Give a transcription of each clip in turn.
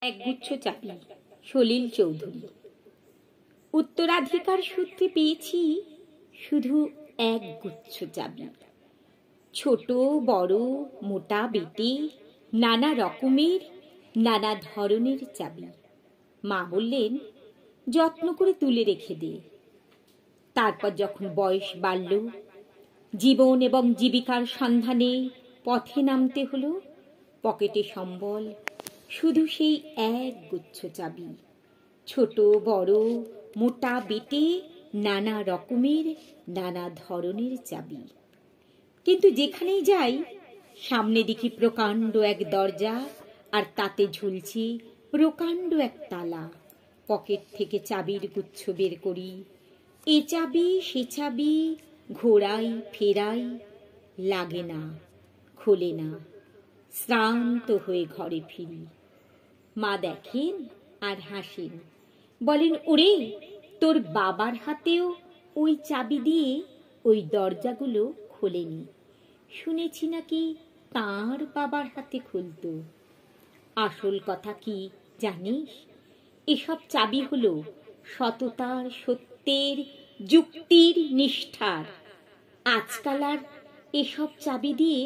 একগুচ্ছ চাবি। সলিল চৌধুরী। উত্তরাধিকার সূত্রে পেয়েছি শুধু একগুচ্ছ চাবি। ছোট বড় মোটা বেটে নানা রকমের নানা ধরনের চাবি। মা বললেন, যত্ন করে তুলে রেখে দে। তারপর যখন বয়স বাড়ল, জীবন এবং জীবিকার সন্ধানে পথে নামতে হলো, পকেটে সম্বল শুধু সেই একগুচ্ছ চাবি। ছোট বড় মোটা বেটে নানা রকমের নানা ধরনের চাবি। কিন্তু যেখানেই যাই সামনে দেখি প্রকাণ্ড এক দরজা, আর তাতে ঝুলছে প্রকাণ্ড এক তালা। পকেট থেকে চাবির গুচ্ছ বের করি, এ চাবি সে চাবি ঘোরাই ফেরাই, লাগে না, খোলে না। শ্রান্ত হয়ে ঘরে ফিরি। মা দেখেন আর হাসেন, বলেন, ওরে, তোর বাবার হাতেও ওই চাবি দিয়ে ওই দরজাগুলো খোলেনি। শুনেছি নাকি তাঁর বাবার হাতে খুলতো। আসল কথা কি জানিস? এসব চাবি হলো সততার, সত্যের, যুক্তির, নিষ্ঠার। আজকাল আর এসব চাবি দিয়ে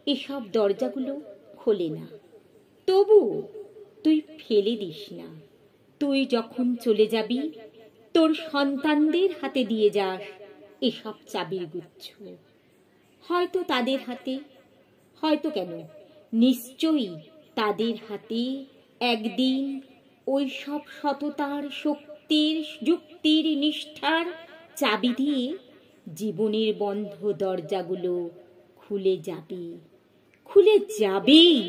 এসব দরজাগুলো খোলে না। তবু তুই ফেলে দিস না। তুই যখন চলে যাবি তোর সন্তানদের হাতে দিয়ে যাস এসব চাবির গুচ্ছ। হয়তো তাদের হাতে, হয়তো কেন, নিশ্চয়ই তাদের হাতে একদিন ওই সব সততার, শক্তির, যুক্তির, নিষ্ঠার চাবি দিয়ে জীবনের বন্ধ দরজাগুলো খুলে যাবে, খুলে যাবেই।